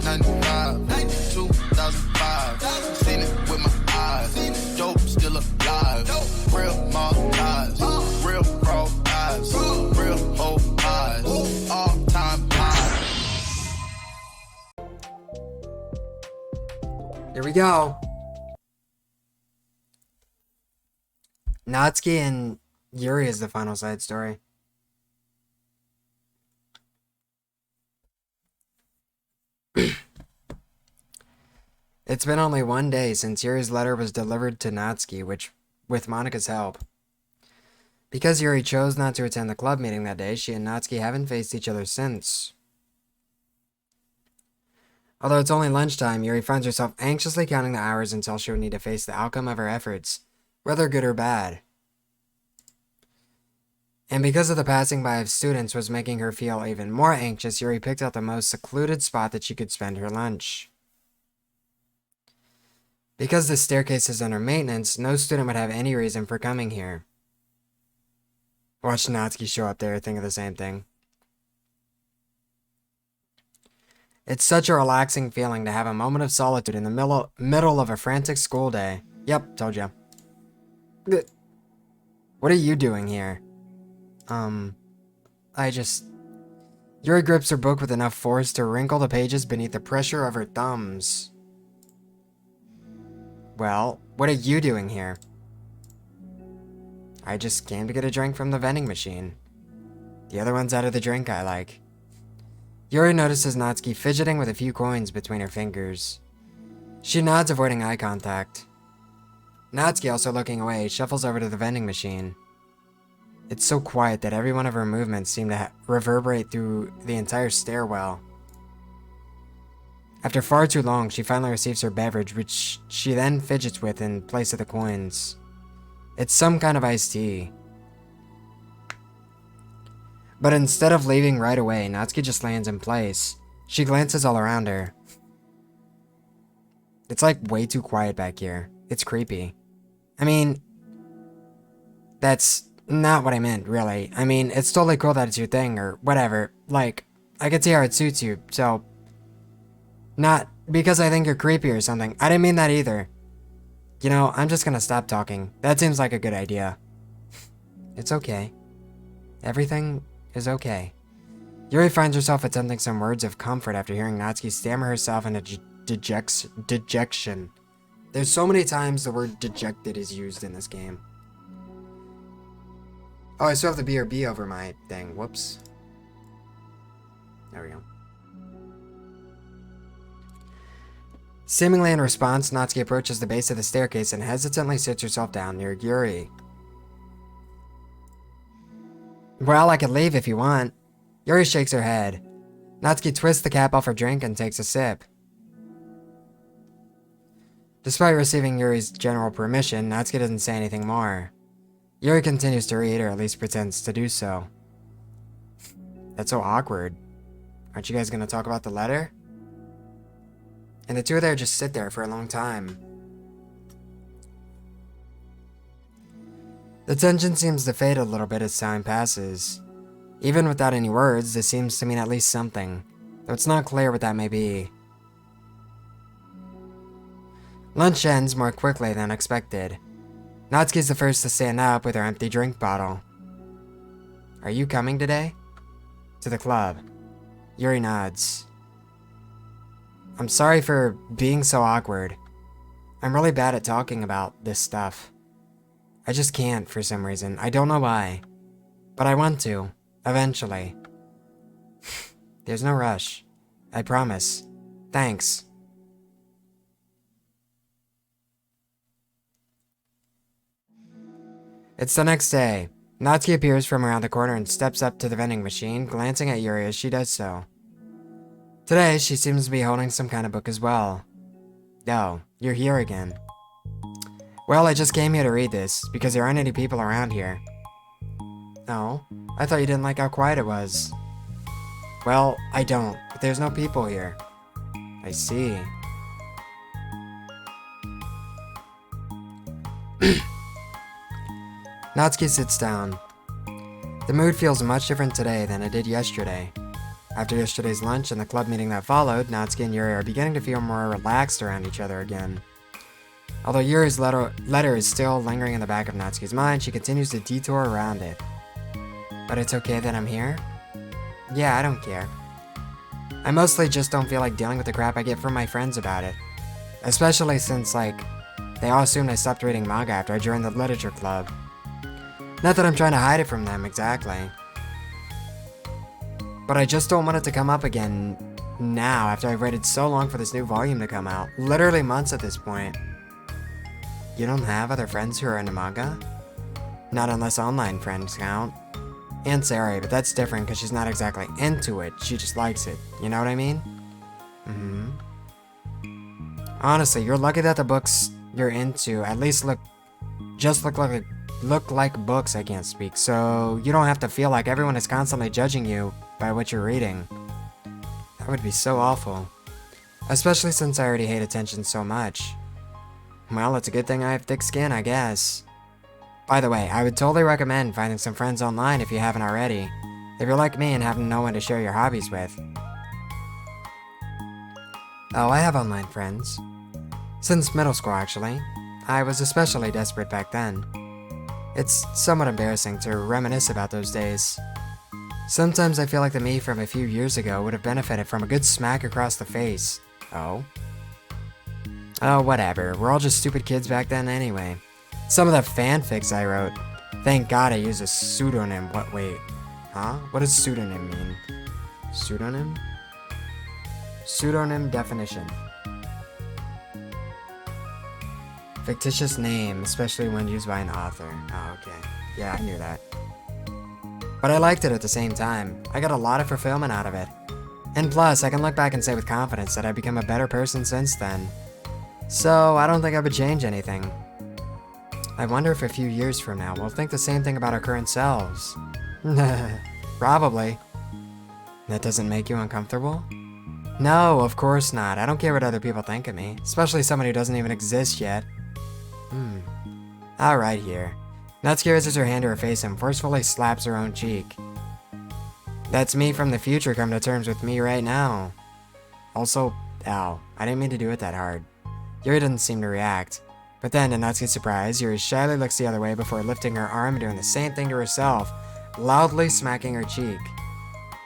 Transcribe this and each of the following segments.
95, 2005. Seen it with my eyes. Dope still alive. Real mob ties. Real raw eyes. Real whole eyes. All time high. Here we go. Natsuki and Yuri is the final side story. It's been only one day since Yuri's letter was delivered to Natsuki, which, with Monika's help. Because Yuri chose not to attend the club meeting that day, she and Natsuki haven't faced each other since. Although it's only lunchtime, Yuri finds herself anxiously counting the hours until she would need to face the outcome of her efforts, whether good or bad. And because of the passing by of students was making her feel even more anxious, Yuri picked out the most secluded spot that she could spend her lunch. Because the staircase is under maintenance, no student would have any reason for coming here. Watch Natsuki show up there, think of the same thing. It's such a relaxing feeling to have a moment of solitude in the middle of a frantic school day. Yep, told ya. What are you doing here? Yuri grips her book with enough force to wrinkle the pages beneath the pressure of her thumbs. Well, what are you doing here? I just came to get a drink from the vending machine. The other one's out of the drink I like. Yuri notices Natsuki fidgeting with a few coins between her fingers. She nods, avoiding eye contact. Natsuki, also looking away, shuffles over to the vending machine. It's so quiet that every one of her movements seem to reverberate through the entire stairwell. After far too long, she finally receives her beverage, which she then fidgets with in place of the coins. It's some kind of iced tea. But instead of leaving right away, Natsuki just lands in place. She glances all around her. It's like way too quiet back here. It's creepy. I mean, that's not what I meant, really. I mean, it's totally cool that it's your thing, or whatever. Like, I can see how it suits you, so... Not because I think you're creepy or something. I didn't mean that either. You know, I'm just gonna stop talking. That seems like a good idea. It's okay. Everything is okay. Yuri finds herself attempting some words of comfort after hearing Natsuki stammer herself in a dejection. There's so many times the word dejected is used in this game. Oh, I still have the BRB over my thing. Whoops. There we go. Seemingly in response, Natsuki approaches the base of the staircase and hesitantly sits herself down near Yuri. Well, I could leave if you want. Yuri shakes her head. Natsuki twists the cap off her drink and takes a sip. Despite receiving Yuri's general permission, Natsuki doesn't say anything more. Yuri continues to read, or at least pretends to do so. That's so awkward. Aren't you guys gonna talk about the letter? And the two of them just sit there for a long time. The tension seems to fade a little bit as time passes. Even without any words, this seems to mean at least something, though it's not clear what that may be. Lunch ends more quickly than expected. Natsuki's the first to stand up with her empty drink bottle. Are you coming today? To the club. Yuri nods. I'm sorry for being so awkward. I'm really bad at talking about this stuff. I just can't for some reason. I don't know why. But I want to, eventually. There's no rush. I promise. Thanks. It's the next day. Natsuki appears from around the corner and steps up to the vending machine, glancing at Yuri as she does so. Today, she seems to be holding some kind of book as well. Oh, you're here again. Well, I just came here to read this, because there aren't any people around here. Oh, I thought you didn't like how quiet it was. Well, I don't, but there's no people here. I see. Natsuki sits down. The mood feels much different today than it did yesterday. After yesterday's lunch and the club meeting that followed, Natsuki and Yuri are beginning to feel more relaxed around each other again. Although Yuri's letter is still lingering in the back of Natsuki's mind, she continues to detour around it. But it's okay that I'm here? Yeah, I don't care. I mostly just don't feel like dealing with the crap I get from my friends about it. Especially since, like, they all assumed I stopped reading manga after I joined the literature club. Not that I'm trying to hide it from them, exactly. But I just don't want it to come up again now after I've waited so long for this new volume to come out. Literally months at this point. You don't have other friends who are into manga? Not unless online friends count. And Sari, but that's different because she's not exactly into it, she just likes it. You know what I mean? Honestly, you're lucky that the books you're into at least look like books. I can't speak, so you don't have to feel like everyone is constantly judging you by what you're reading. That would be so awful. Especially since I already hate attention so much. Well, it's a good thing I have thick skin, I guess. By the way, I would totally recommend finding some friends online if you haven't already. If you're like me and have no one to share your hobbies with. Oh, I have online friends. Since middle school, actually. I was especially desperate back then. It's somewhat embarrassing to reminisce about those days. Sometimes I feel like the me from a few years ago would have benefited from a good smack across the face. Oh? Oh, whatever. We're all just stupid kids back then anyway. Some of the fanfics I wrote. Thank God I used a pseudonym. Wait. Huh? What does pseudonym mean? Pseudonym? Pseudonym definition. Fictitious name, especially when used by an author. Oh, okay. Yeah, I knew that. But I liked it at the same time. I got a lot of fulfillment out of it. And plus, I can look back and say with confidence that I've become a better person since then. So, I don't think I would change anything. I wonder if a few years from now we'll think the same thing about our current selves. Probably. That doesn't make you uncomfortable? No, of course not. I don't care what other people think of me, especially someone who doesn't even exist yet. Alright here. Natsuki raises her hand to her face and forcefully slaps her own cheek. That's me from the future come to terms with me right now. Also, ow, I didn't mean to do it that hard. Yuri doesn't seem to react. But then, to Natsuki's surprise, Yuri shyly looks the other way before lifting her arm and doing the same thing to herself, loudly smacking her cheek.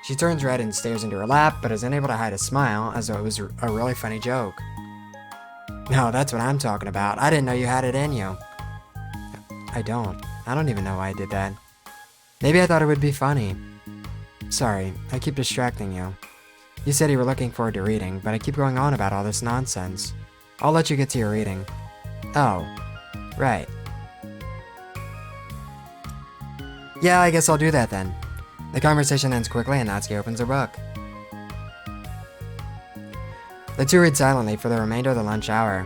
She turns red and stares into her lap, but is unable to hide a smile, as though it was a really funny joke. No, that's what I'm talking about. I didn't know you had it in you. I don't even know why I did that. Maybe I thought it would be funny. Sorry, I keep distracting you. You said you were looking forward to reading, but I keep going on about all this nonsense. I'll let you get to your reading. Oh, right. Yeah, I guess I'll do that then. The conversation ends quickly and Natsuki opens her book. The two read silently for the remainder of the lunch hour.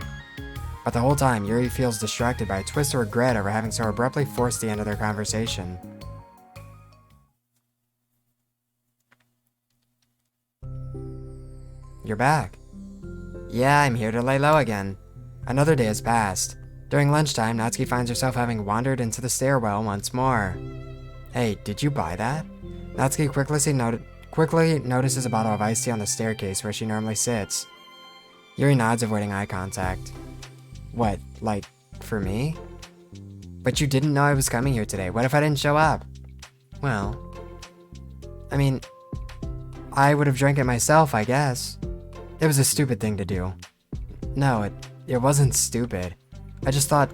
But the whole time, Yuri feels distracted by a twist of regret over having so abruptly forced the end of their conversation. You're back. Yeah, I'm here to lay low again. Another day has passed. During lunchtime, Natsuki finds herself having wandered into the stairwell once more. Hey, did you buy that? Natsuki quickly notices a bottle of iced tea on the staircase where she normally sits. Yuri nods, avoiding eye contact. What, like, for me? But you didn't know I was coming here today. What if I didn't show up? Well, I mean, I would have drank it myself, I guess. It was a stupid thing to do. No, it wasn't stupid. I just thought,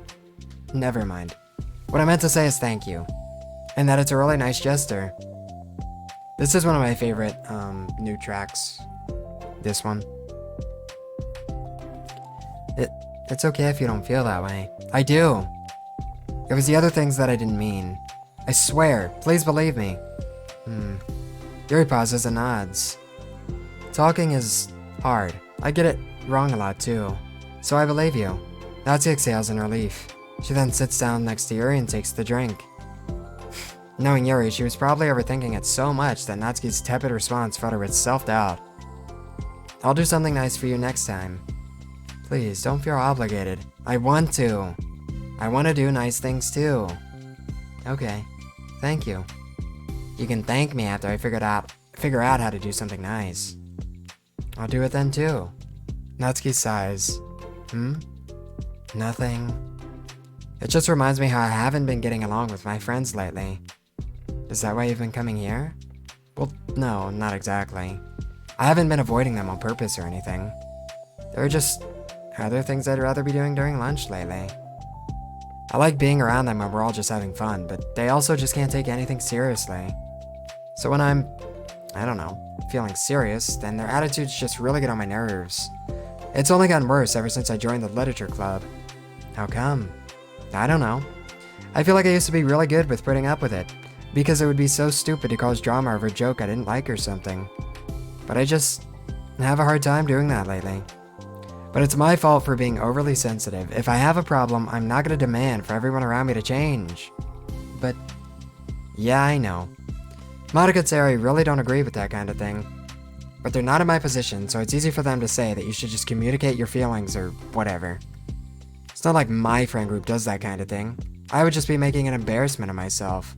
never mind. What I meant to say is thank you. And that it's a really nice gesture. This is one of my favorite, new tracks. This one. It's okay if you don't feel that way. I do. It was the other things that I didn't mean. I swear, please believe me. Yuri pauses and nods. Talking is hard. I get it wrong a lot too. So I believe you. Natsuki exhales in relief. She then sits down next to Yuri and takes the drink. Knowing Yuri, she was probably overthinking it so much that Natsuki's tepid response filled her with self-doubt. I'll do something nice for you next time. Please, don't feel obligated. I want to. I want to do nice things too. Okay. Thank you. You can thank me after I figured out figure out how to do something nice. I'll do it then too. Natsuki sighs. Nothing. It just reminds me how I haven't been getting along with my friends lately. Is that why you've been coming here? Well, no, not exactly. I haven't been avoiding them on purpose or anything. There are just other things I'd rather be doing during lunch lately. I like being around them when we're all just having fun, but they also just can't take anything seriously. So when I'm, I don't know, feeling serious, then their attitudes just really get on my nerves. It's only gotten worse ever since I joined the literature club. How come? I don't know. I feel like I used to be really good with putting up with it, because it would be so stupid to cause drama over a joke I didn't like or something. But I just have a hard time doing that lately. But it's my fault for being overly sensitive. If I have a problem, I'm not going to demand for everyone around me to change. But yeah, I know. Monica and Sari really don't agree with that kind of thing. But they're not in my position, so it's easy for them to say that you should just communicate your feelings or whatever. It's not like my friend group does that kind of thing. I would just be making an embarrassment of myself.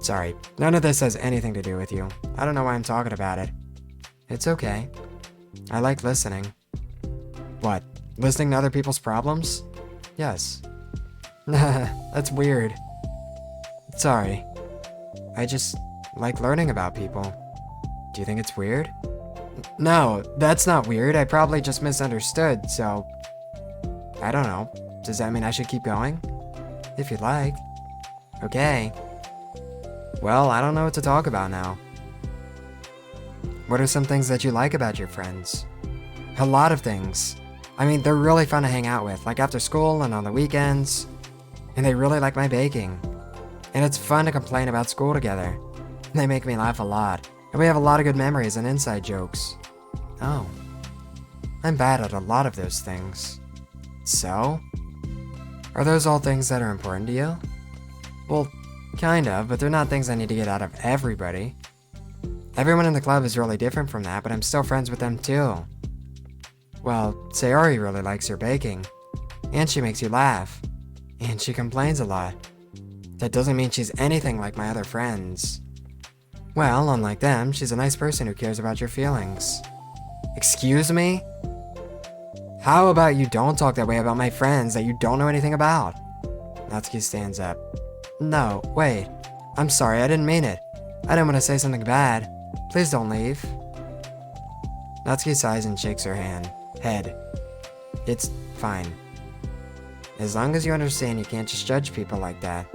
Sorry, none of this has anything to do with you. I don't know why I'm talking about it. It's okay. I like listening. What? Listening to other people's problems? Yes. That's weird. Sorry. I just like learning about people. Do you think it's weird? No, that's not weird. I probably just misunderstood, so... I don't know. Does that mean I should keep going? If you'd like. Okay. Well, I don't know what to talk about now. What are some things that you like about your friends? A lot of things. I mean, they're really fun to hang out with, like after school and on the weekends. And they really like my baking. And it's fun to complain about school together. They make me laugh a lot. And we have a lot of good memories and inside jokes. Oh. I'm bad at a lot of those things. So? Are those all things that are important to you? Well, kind of, but they're not things I need to get out of everybody. Everyone in the club is really different from that, but I'm still friends with them too. Well, Sayori really likes your baking. And she makes you laugh. And she complains a lot. That doesn't mean she's anything like my other friends. Well, unlike them, she's a nice person who cares about your feelings. Excuse me? How about you don't talk that way about my friends that you don't know anything about? Natsuki stands up. No, wait. I'm sorry, I didn't mean it. I didn't want to say something bad. Please don't leave. Natsuki sighs and shakes her head. It's fine. As long as you understand you can't just judge people like that.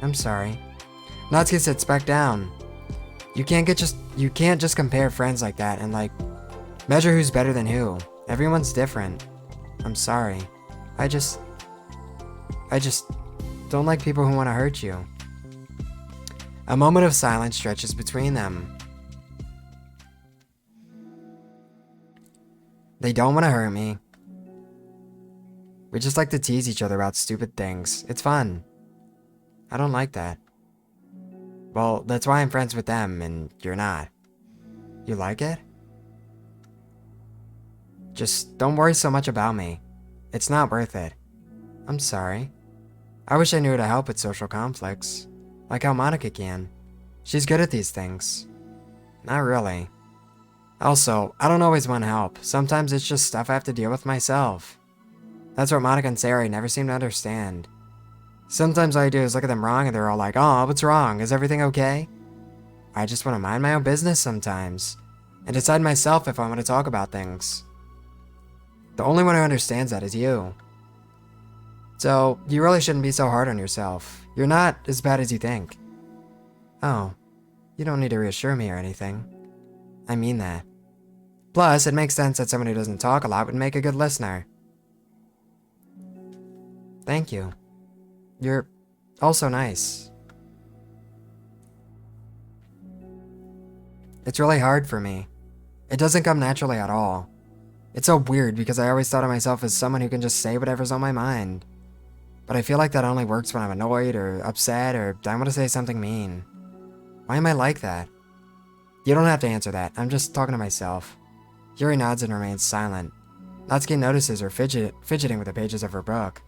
I'm sorry. Natsuki sits back down. You can't just compare friends like that and measure who's better than who. Everyone's different. I'm sorry. I just don't like people who want to hurt you. A moment of silence stretches between them. They don't want to hurt me. We just like to tease each other about stupid things. It's fun. I don't like that. Well, that's why I'm friends with them and you're not. You like it? Just don't worry so much about me. It's not worth it. I'm sorry. I wish I knew how to help with social conflicts. Like how Monica can. She's good at these things. Not really. Also, I don't always want help. Sometimes it's just stuff I have to deal with myself. That's what Monica and Sari never seem to understand. Sometimes all I do is look at them wrong and they're all like, "Oh, what's wrong? Is everything okay?" I just want to mind my own business sometimes. And decide myself if I want to talk about things. The only one who understands that is you. So, you really shouldn't be so hard on yourself. You're not as bad as you think. Oh, you don't need to reassure me or anything. I mean that. Plus, it makes sense that someone who doesn't talk a lot would make a good listener. Thank you. You're also nice. It's really hard for me. It doesn't come naturally at all. It's so weird because I always thought of myself as someone who can just say whatever's on my mind. But I feel like that only works when I'm annoyed or upset or I want to say something mean. Why am I like that? You don't have to answer that. I'm just talking to myself. Yuri nods and remains silent. Natsuki notices her fidgeting with the pages of her book.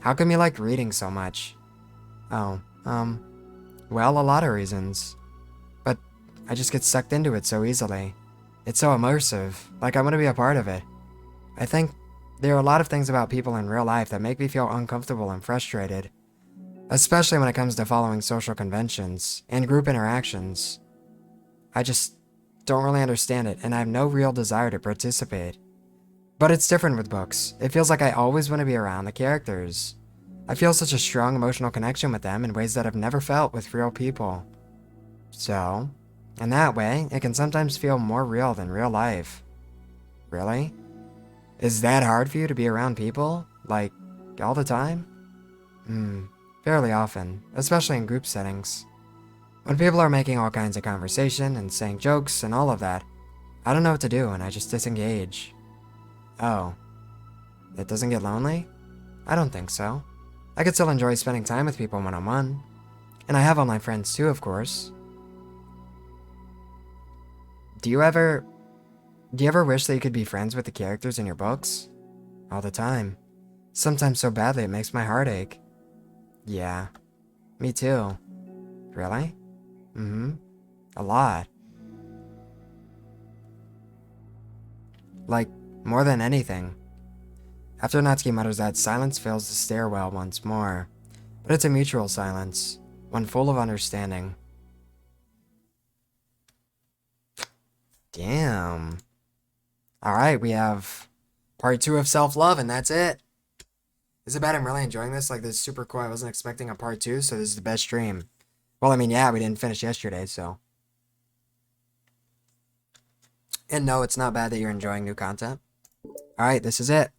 How come you like reading so much? Oh, well, a lot of reasons. But I just get sucked into it so easily. It's so immersive, like I want to be a part of it. I think there are a lot of things about people in real life that make me feel uncomfortable and frustrated, especially when it comes to following social conventions and group interactions. I just don't really understand it, and I have no real desire to participate. But it's different with books. It feels like I always want to be around the characters. I feel such a strong emotional connection with them in ways that I've never felt with real people. So, in that way, it can sometimes feel more real than real life. Really? Is that hard for you to be around people? Like, all the time? Fairly often, especially in group settings. When people are making all kinds of conversation and saying jokes and all of that, I don't know what to do and I just disengage. Oh. It doesn't get lonely? I don't think so. I could still enjoy spending time with people one-on-one. And I have all my friends too, of course. Do you ever wish that you could be friends with the characters in your books? All the time. Sometimes so badly it makes my heart ache. Yeah. Me too. Really? A lot. Like, more than anything. After Natsuki mutters that, silence fills the stairwell once more. But it's a mutual silence, one full of understanding. Damn. Alright, we have part 2 of self-love, and that's it. Is it bad I'm really enjoying this? Like, this is super cool. I wasn't expecting a part 2, so this is the best stream. Well, I mean, yeah, we didn't finish yesterday, so. And no, it's not bad that you're enjoying new content. Alright, this is it.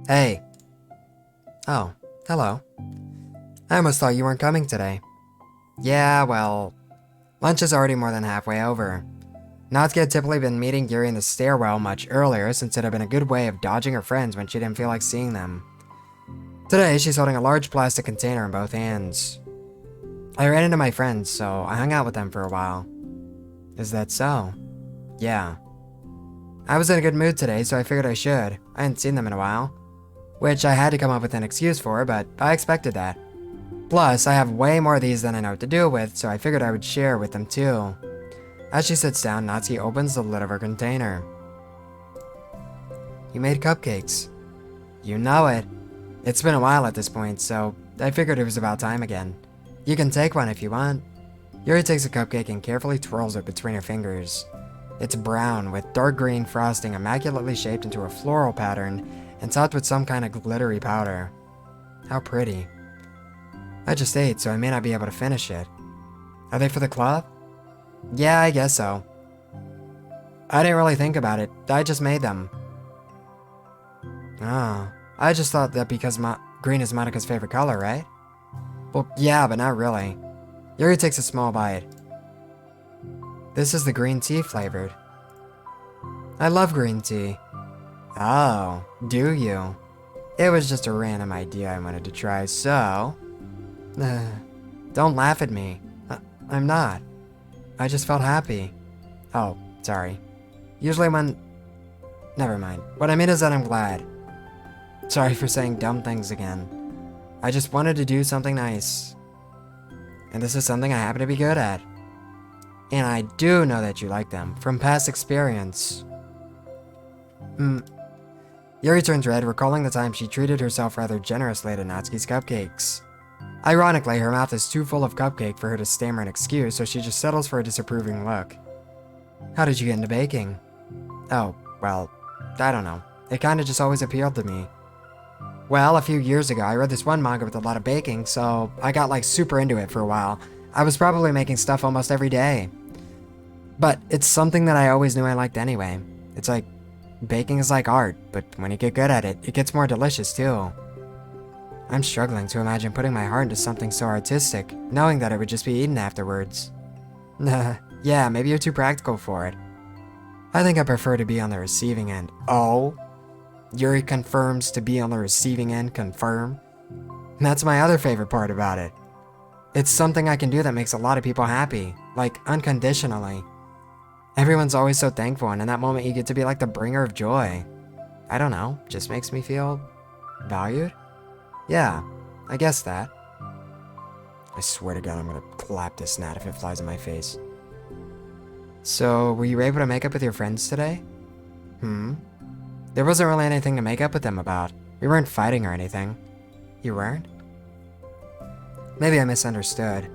Hey. Oh, hello. I almost thought you weren't coming today. Yeah, well, lunch is already more than halfway over. Natsuki had typically been meeting Yuri in the stairwell much earlier, since it had been a good way of dodging her friends when she didn't feel like seeing them. Today, she's holding a large plastic container in both hands. I ran into my friends, so I hung out with them for a while. Is that so? Yeah. I was in a good mood today, so I figured I should. I hadn't seen them in a while. Which I had to come up with an excuse for, but I expected that. Plus, I have way more of these than I know what to do with, so I figured I would share with them too. As she sits down, Natsuki opens the lid of her container. You made cupcakes. You know it. It's been a while at this point, so I figured it was about time again. You can take one if you want. Yuri takes a cupcake and carefully twirls it between her fingers. It's brown, with dark green frosting immaculately shaped into a floral pattern and topped with some kind of glittery powder. How pretty. I just ate, so I may not be able to finish it. Are they for the club? Yeah, I guess so. I didn't really think about it. I just made them. Oh, I just thought that because green is Monika's favorite color, right? Well, yeah, but not really. Yuri takes a small bite. This is the green tea flavored. I love green tea. Oh, do you? It was just a random idea I wanted to try, so... Don't laugh at me. I'm not. I just felt happy. Oh, sorry. Usually when... Never mind. What I mean is that I'm glad. Sorry for saying dumb things again. I just wanted to do something nice. And this is something I happen to be good at. And I do know that you like them, from past experience. Yuri turns red, recalling the time she treated herself rather generously to Natsuki's cupcakes. Ironically, her mouth is too full of cupcake for her to stammer an excuse, so she just settles for a disapproving look. How did you get into baking? Oh, well, I don't know. It kinda just always appealed to me. Well, a few years ago, I read this one manga with a lot of baking, so I got like super into it for a while. I was probably making stuff almost every day. But it's something that I always knew I liked anyway. It's like, baking is like art, but when you get good at it, it gets more delicious too. I'm struggling to imagine putting my heart into something so artistic, knowing that it would just be eaten afterwards. Yeah, maybe you're too practical for it. I think I prefer to be on the receiving end. Oh? Yuri confirms to be on the receiving end, confirm? That's my other favorite part about it. It's something I can do that makes a lot of people happy, like unconditionally. Everyone's always so thankful, and in that moment you get to be like the bringer of joy. I don't know, just makes me feel Valued? Yeah, I guess that. I swear to God, I'm gonna clap this gnat if it flies in my face. So, were you able to make up with your friends today? There wasn't really anything to make up with them about. We weren't fighting or anything. You weren't? Maybe I misunderstood.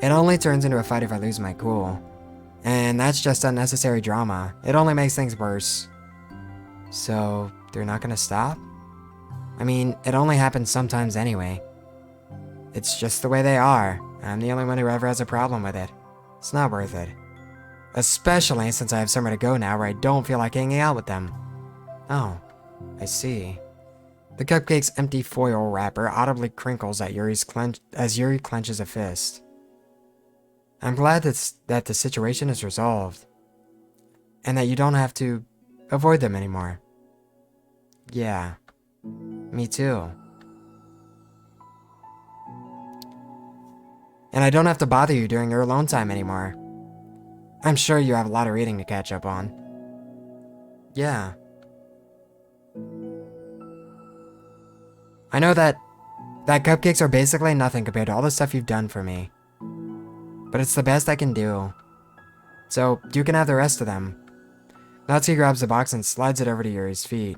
It only turns into a fight if I lose my cool. And that's just unnecessary drama. It only makes things worse. So, they're not gonna stop? I mean, it only happens sometimes anyway. It's just the way they are. I'm the only one who ever has a problem with it. It's not worth it. Especially since I have somewhere to go now where I don't feel like hanging out with them. Oh, I see. The cupcake's empty foil wrapper audibly crinkles at as Yuri clenches a fist. I'm glad that the situation is resolved. And that you don't have to avoid them anymore. Yeah, me too. And I don't have to bother you during your alone time anymore. I'm sure you have a lot of reading to catch up on. Yeah. I know that cupcakes are basically nothing compared to all the stuff you've done for me. But it's the best I can do. So, you can have the rest of them. Natsuki grabs the box and slides it over to Yuri's feet.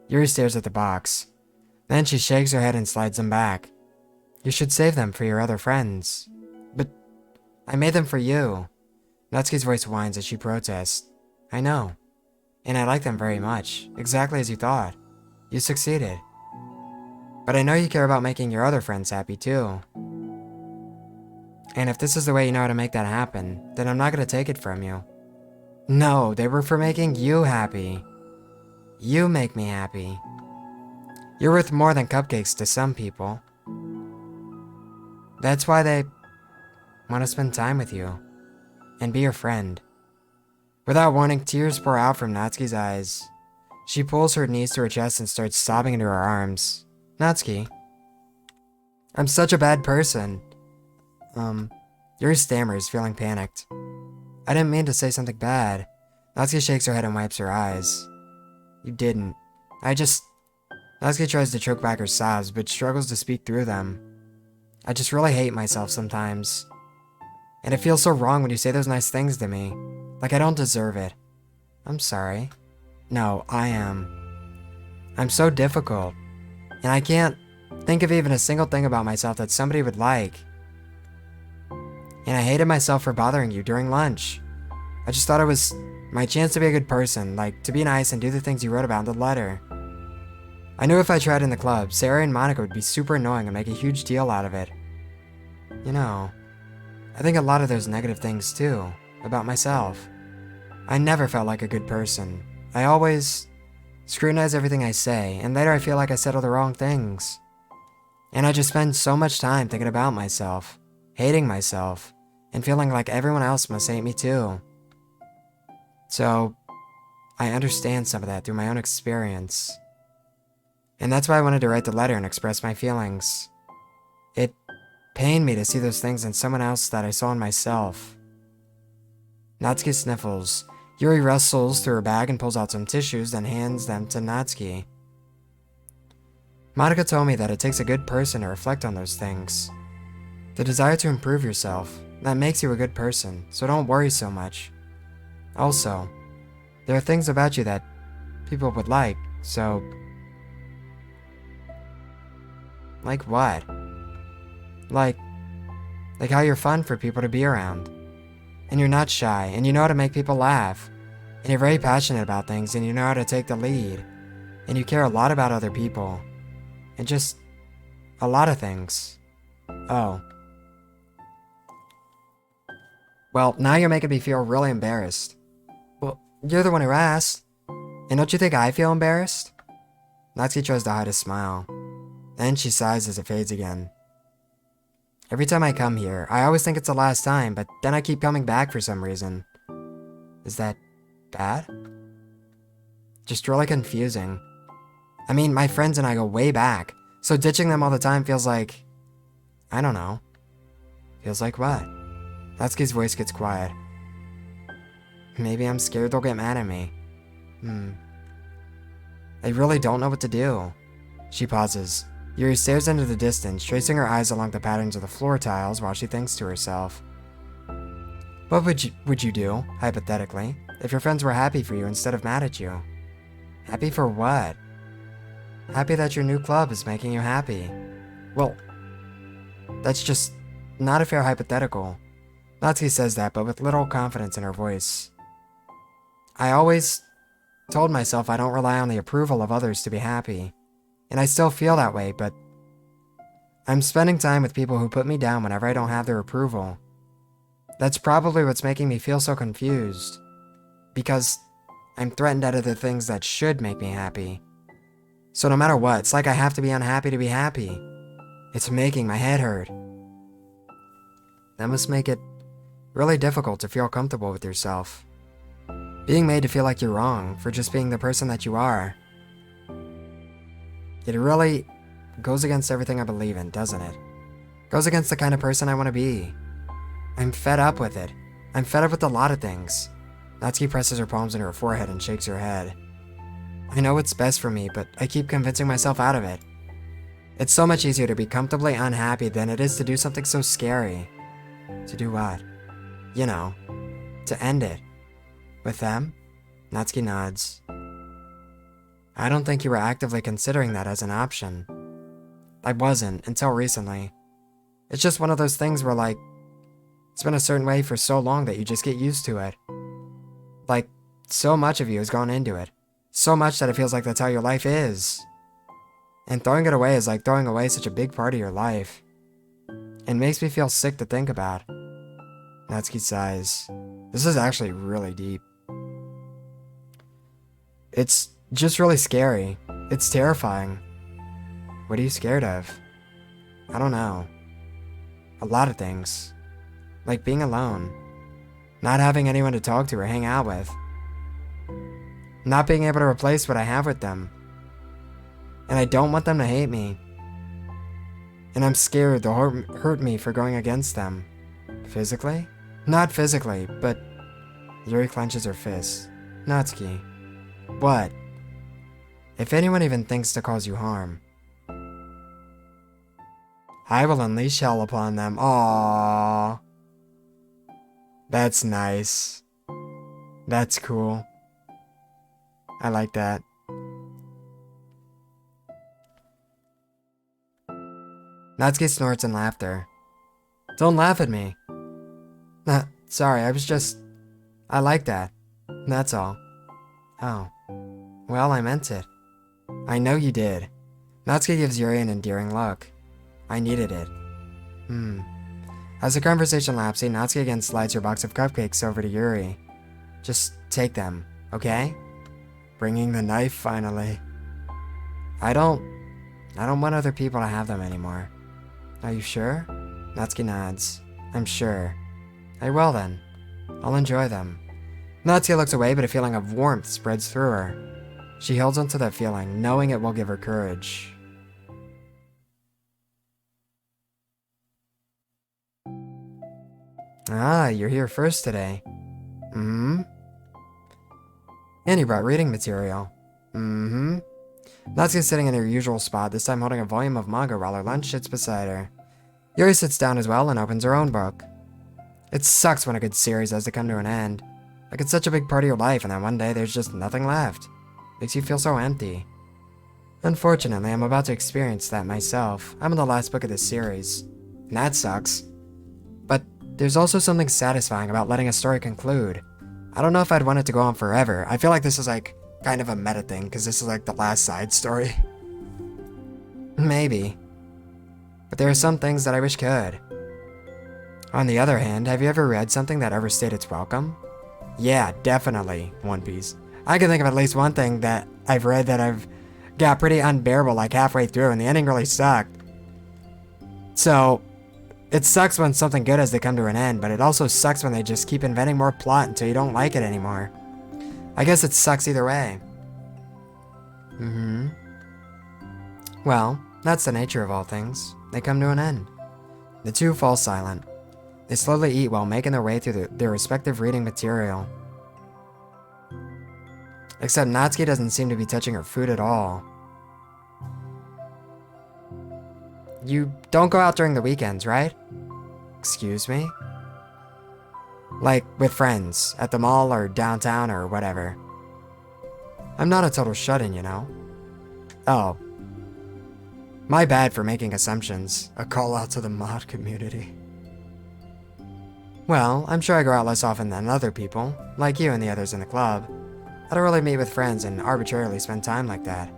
Yuri stares at the box. Then she shakes her head and slides them back. You should save them for your other friends. But I made them for you. Natsuki's voice whines as she protests. I know. And I like them very much, exactly as you thought. You succeeded. But I know you care about making your other friends happy too. And if this is the way you know how to make that happen, then I'm not gonna take it from you. No, they were for making you happy. You make me happy. You're worth more than cupcakes to some people. That's why they want to spend time with you and be your friend. Without warning, tears pour out from Natsuki's eyes. She pulls her knees to her chest and starts sobbing into her arms. Natsuki, I'm such a bad person. Yuri stammers, feeling panicked. I didn't mean to say something bad. Natsuki shakes her head and wipes her eyes. You didn't. Natsuki tries to choke back her sobs, but struggles to speak through them. I just really hate myself sometimes. And it feels so wrong when you say those nice things to me. Like I don't deserve it. I'm sorry. No, I am. I'm so difficult. And I can't think of even a single thing about myself that somebody would like. And I hated myself for bothering you during lunch. I just thought it was my chance to be a good person, like to be nice and do the things you wrote about in the letter. I knew if I tried in the club, Sarah and Monica would be super annoying and make a huge deal out of it. You know, I think a lot of those negative things too, about myself. I never felt like a good person. I always scrutinize everything I say, and later I feel like I said all the wrong things. And I just spend so much time thinking about myself, hating myself, and feeling like everyone else must hate me too. So, I understand some of that through my own experience. And that's why I wanted to write the letter and express my feelings. It pained me to see those things in someone else that I saw in myself. Natsuki sniffles. Yuri rustles through her bag and pulls out some tissues, then hands them to Natsuki. Monica told me that it takes a good person to reflect on those things. The desire to improve yourself, that makes you a good person, so don't worry so much. Also, there are things about you that people would like, so... Like what? Like how you're fun for people to be around. And you're not shy, and you know how to make people laugh. And you're very passionate about things, and you know how to take the lead. And you care a lot about other people. And just a lot of things. Oh. Well, now you're making me feel really embarrassed. Well, you're the one who asked. And don't you think I feel embarrassed? Natsuki tries to hide a smile. Then she sighs as it fades again. Every time I come here, I always think it's the last time, but then I keep coming back for some reason. Is that bad? Just really confusing. I mean, my friends and I go way back, so ditching them all the time feels like... I don't know. Feels like what? Natsuki's voice gets quiet. Maybe I'm scared they'll get mad at me. I really don't know what to do. She pauses. Yuri stares into the distance, tracing her eyes along the patterns of the floor tiles while she thinks to herself. What would you do, hypothetically, if your friends were happy for you instead of mad at you? Happy for what? Happy that your new club is making you happy. Well, that's just not a fair hypothetical. Natsuki says that, but with little confidence in her voice. I always told myself I don't rely on the approval of others to be happy. And I still feel that way, but I'm spending time with people who put me down whenever I don't have their approval. That's probably what's making me feel so confused. Because I'm threatened out of the things that should make me happy. So no matter what, it's like I have to be unhappy to be happy. It's making my head hurt. That must make it really difficult to feel comfortable with yourself. Being made to feel like you're wrong for just being the person that you are. It really goes against everything I believe in, doesn't it? Goes against the kind of person I want to be. I'm fed up with it. I'm fed up with a lot of things. Natsuki presses her palms into her forehead and shakes her head. I know what's best for me, but I keep convincing myself out of it. It's so much easier to be comfortably unhappy than it is to do something so scary. To do what? You know, to end it. With them? Natsuki nods. I don't think you were actively considering that as an option. I wasn't, until recently. It's just one of those things where, like, it's been a certain way for so long that you just get used to it. Like, so much of you has gone into it. So much that it feels like that's how your life is. And throwing it away is like throwing away such a big part of your life. It makes me feel sick to think about. Natsuki sighs. This is actually really deep. It's just really scary. It's terrifying. What are you scared of? I don't know. A lot of things. Like being alone. Not having anyone to talk to or hang out with. Not being able to replace what I have with them. And I don't want them to hate me. And I'm scared they'll hurt me for going against them. Physically? Not physically, but... Yuri clenches her fist. Natsuki. What? If anyone even thinks to cause you harm, I will unleash hell upon them. Aww. That's nice. That's cool. I like that. Natsuki snorts in laughter. Don't laugh at me. Sorry, I like that. That's all. Oh. Well, I meant it. I know you did. Natsuki gives Yuri an endearing look. I needed it. As the conversation lapses, Natsuki again slides her box of cupcakes over to Yuri. Just take them, okay? Bringing the knife finally. I don't want other people to have them anymore. Are you sure? Natsuki nods. I'm sure. I will then. I'll enjoy them. Natsuki looks away, but a feeling of warmth spreads through her. She holds onto that feeling, knowing it will give her courage. Ah, you're here first today. And you brought reading material. Natsuki's sitting in her usual spot, this time holding a volume of manga while her lunch sits beside her. Yuri sits down as well and opens her own book. It sucks when a good series has to come to an end. Like it's such a big part of your life and then one day there's just nothing left. Makes you feel so empty. Unfortunately, I'm about to experience that myself. I'm in the last book of this series. And that sucks. But there's also something satisfying about letting a story conclude. I don't know if I'd want it to go on forever. I feel like this is like kind of a meta thing because this is like the last side story. Maybe. But there are some things that I wish could. On the other hand, have you ever read something that overstayed its welcome? Yeah, definitely One Piece. I can think of at least one thing that I've read that I've got pretty unbearable like halfway through and the ending really sucked. So, it sucks when something good has to come to an end, but it also sucks when they just keep inventing more plot until you don't like it anymore. I guess it sucks either way. Well, that's the nature of all things. They come to an end. The two fall silent. They slowly eat while making their way through their respective reading material. Except Natsuki doesn't seem to be touching her food at all. You don't go out during the weekends, right? Excuse me? Like, with friends, at the mall or downtown or whatever. I'm not a total shut-in, you know? Oh. My bad for making assumptions. A call out to the mod community. Well, I'm sure I go out less often than other people, like you and the others in the club. I don't really meet with friends and arbitrarily spend time like that.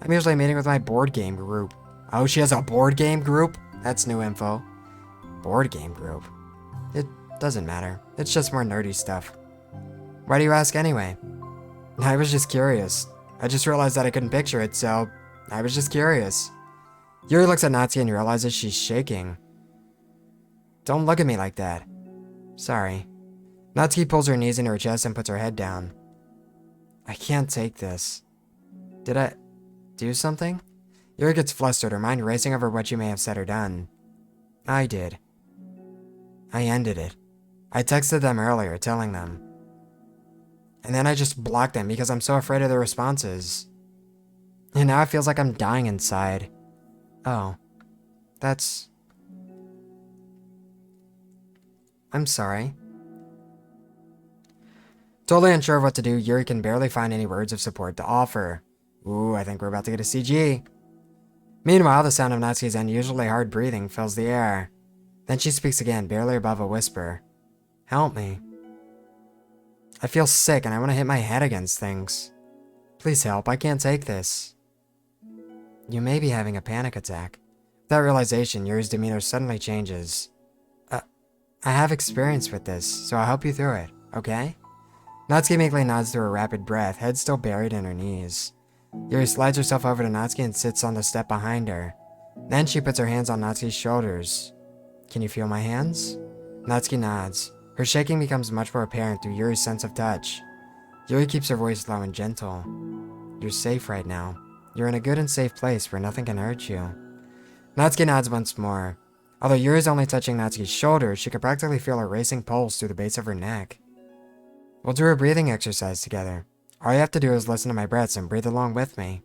I'm usually meeting with my board game group. Oh, she has a board game group? That's new info. Board game group? It doesn't matter. It's just more nerdy stuff. Why do you ask anyway? I was just curious. I just realized that I couldn't picture it, so I was just curious. Yuri looks at Natsuki and realizes she's shaking. Don't look at me like that. Sorry. Natsuki pulls her knees into her chest and puts her head down. I can't take this. Did I do something? Yuri gets flustered, her mind racing over what she may have said or done. I did. I ended it. I texted them earlier, telling them. And then I just blocked them because I'm so afraid of their responses. And now it feels like I'm dying inside. Oh. That's... I'm sorry. Totally unsure of what to do, Yuri can barely find any words of support to offer. Ooh, I think we're about to get a CG. Meanwhile, the sound of Natsuki's unusually hard breathing fills the air. Then she speaks again, barely above a whisper. Help me. I feel sick and I want to hit my head against things. Please help, I can't take this. You may be having a panic attack. With that realization, Yuri's demeanor suddenly changes. I have experience with this, so I'll help you through it, okay? Natsuki meekly nods through a rapid breath, head still buried in her knees. Yuri slides herself over to Natsuki and sits on the step behind her. Then she puts her hands on Natsuki's shoulders. Can you feel my hands? Natsuki nods. Her shaking becomes much more apparent through Yuri's sense of touch. Yuri keeps her voice low and gentle. You're safe right now. You're in a good and safe place where nothing can hurt you. Natsuki nods once more. Although Yuri's only touching Natsuki's shoulder, she could practically feel her racing pulse through the base of her neck. We'll do a breathing exercise together. All you have to do is listen to my breaths and breathe along with me.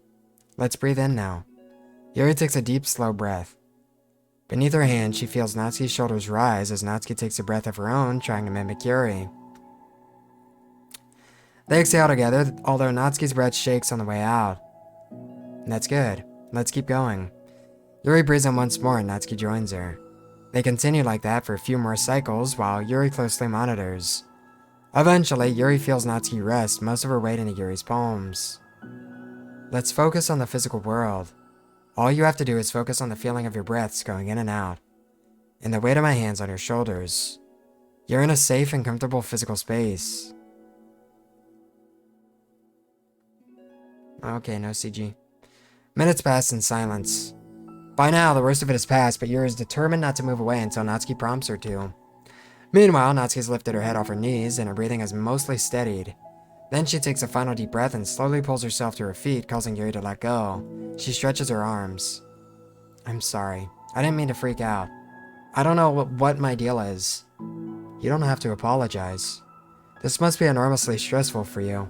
Let's breathe in now. Yuri takes a deep, slow breath. Beneath her hand, she feels Natsuki's shoulders rise as Natsuki takes a breath of her own, trying to mimic Yuri. They exhale together, although Natsuki's breath shakes on the way out. That's good. Let's keep going. Yuri breathes in once more and Natsuki joins her. They continue like that for a few more cycles while Yuri closely monitors. Eventually, Yuri feels Natsuki rest most of her weight into Yuri's palms. Let's focus on the physical world. All you have to do is focus on the feeling of your breaths going in and out, and the weight of my hands on your shoulders. You're in a safe and comfortable physical space. Okay, no CG. Minutes pass in silence. By now, the worst of it is past, but Yuri is determined not to move away until Natsuki prompts her to. Meanwhile, Natsuki's lifted her head off her knees, and her breathing has mostly steadied. Then she takes a final deep breath and slowly pulls herself to her feet, causing Yuri to let go. She stretches her arms. I'm sorry. I didn't mean to freak out. I don't know what my deal is. You don't have to apologize. This must be enormously stressful for you.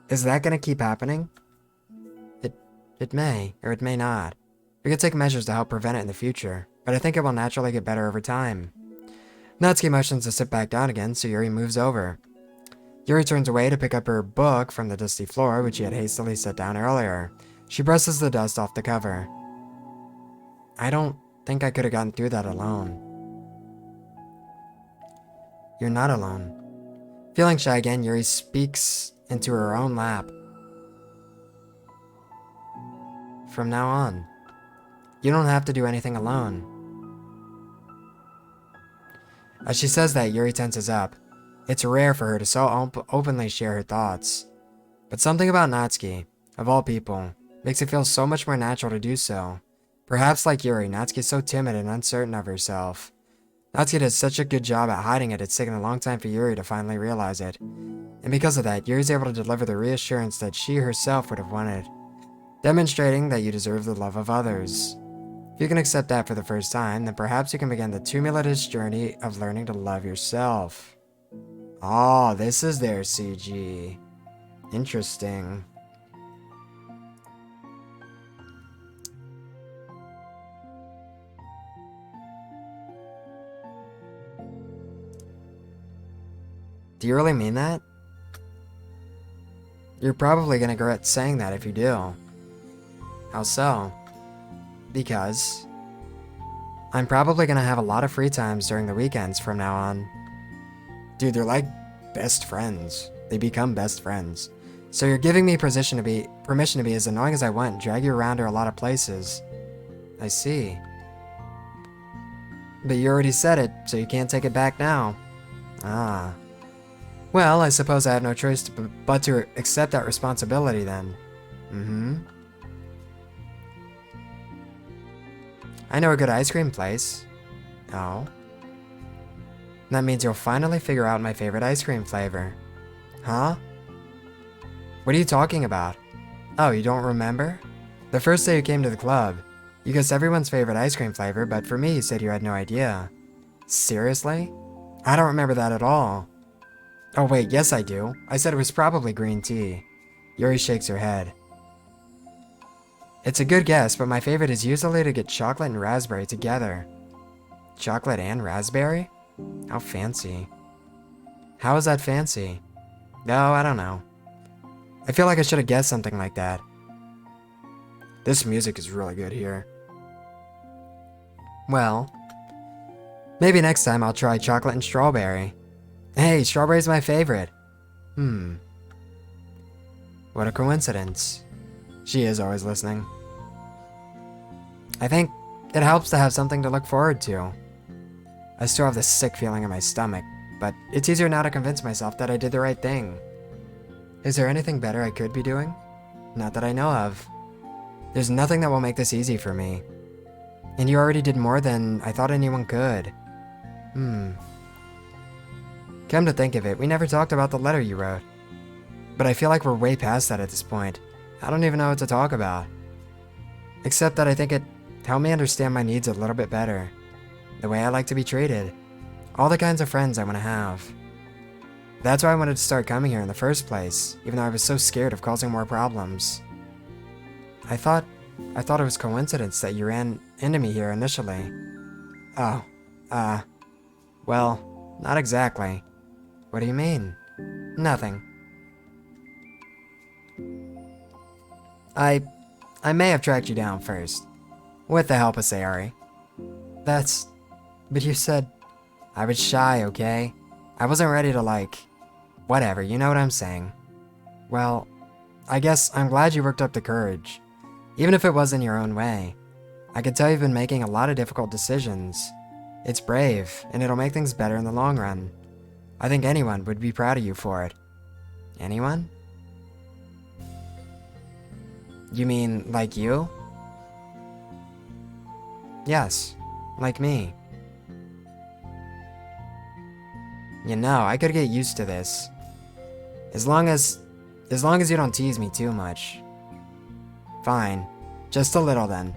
Is that gonna keep happening? It may, or it may not. We could take measures to help prevent it in the future, but I think it will naturally get better over time. Natsuki motions to sit back down again, so Yuri moves over. Yuri turns away to pick up her book from the dusty floor, which she had hastily set down earlier. She brushes the dust off the cover. I don't think I could have gotten through that alone. You're not alone. Feeling shy again, Yuri speaks into her own lap. From now on, you don't have to do anything alone. As she says that, Yuri tenses up. It's rare for her to so openly share her thoughts. But something about Natsuki, of all people, makes it feel so much more natural to do so. Perhaps like Yuri, Natsuki is so timid and uncertain of herself. Natsuki does such a good job at hiding it, it's taken a long time for Yuri to finally realize it. And because of that, Yuri's able to deliver the reassurance that she herself would have wanted, demonstrating that you deserve the love of others. If you can accept that for the first time, then perhaps you can begin the tumultuous journey of learning to love yourself. Oh, this is their CG. Interesting. Do you really mean that? You're probably gonna regret saying that if you do. How so? Because I'm probably gonna have a lot of free times during the weekends from now on. Dude, they're like best friends. They become best friends. So you're giving me permission to be as annoying as I want and drag you around to a lot of places. I see. But you already said it, so you can't take it back now. Ah. Well, I suppose I have no choice but to accept that responsibility then. Mm-hmm. I know a good ice cream place. Oh. That means you'll finally figure out my favorite ice cream flavor. Huh? What are you talking about? Oh, you don't remember? The first day you came to the club, you guessed everyone's favorite ice cream flavor, but for me you said you had no idea. Seriously? I don't remember that at all. Oh wait, yes I do. I said it was probably green tea. Yuri shakes her head. It's a good guess, but my favorite is usually to get chocolate and raspberry together. Chocolate and raspberry? How fancy. How is that fancy? No, I don't know. I feel like I should have guessed something like that. This music is really good here. Well, maybe next time I'll try chocolate and strawberry. Hey, strawberry's my favorite. What a coincidence. She is always listening. I think it helps to have something to look forward to. I still have this sick feeling in my stomach, but it's easier now to convince myself that I did the right thing. Is there anything better I could be doing? Not that I know of. There's nothing that will make this easy for me. And you already did more than I thought anyone could. Come to think of it, we never talked about the letter you wrote. But I feel like we're way past that at this point. I don't even know what to talk about. Except that I think it helped me understand my needs a little bit better. The way I like to be treated. All the kinds of friends I want to have. That's why I wanted to start coming here in the first place, even though I was so scared of causing more problems. I thought it was coincidence that you ran into me here initially. Oh, well, not exactly. What do you mean? Nothing. I may have tracked you down first. With the help of Sayori. But you said I was shy, okay? I wasn't ready to whatever, you know what I'm saying. Well, I guess I'm glad you worked up the courage. Even if it was in your own way. I could tell you've been making a lot of difficult decisions. It's brave, and it'll make things better in the long run. I think anyone would be proud of you for it. Anyone? You mean, like you? Yes, like me. You know, I could get used to this. As long as you don't tease me too much. Fine. Just a little then.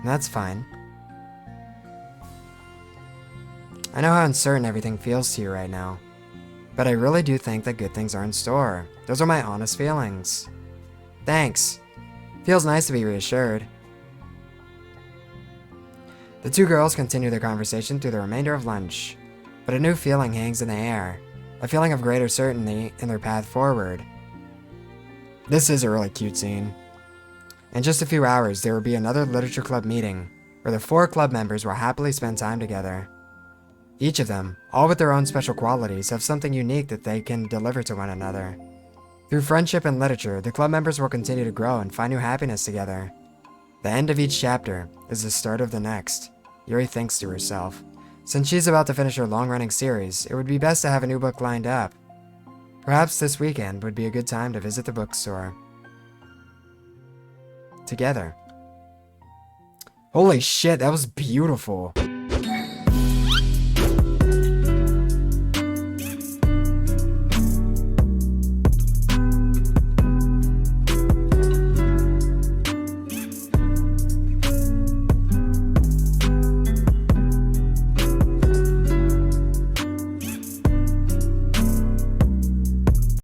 That's fine. I know how uncertain everything feels to you right now. But I really do think that good things are in store. Those are my honest feelings. Thanks. Feels nice to be reassured. The two girls continue their conversation through the remainder of lunch. But a new feeling hangs in the air. A feeling of greater certainty in their path forward. This is a really cute scene. In just a few hours, there will be another literature club meeting, where the 4 club members will happily spend time together. Each of them, all with their own special qualities, have something unique that they can deliver to one another. Through friendship and literature, the club members will continue to grow and find new happiness together. The end of each chapter is the start of the next, Yuri thinks to herself. Since she's about to finish her long-running series, it would be best to have a new book lined up. Perhaps this weekend would be a good time to visit the bookstore. Together. Holy shit, that was beautiful.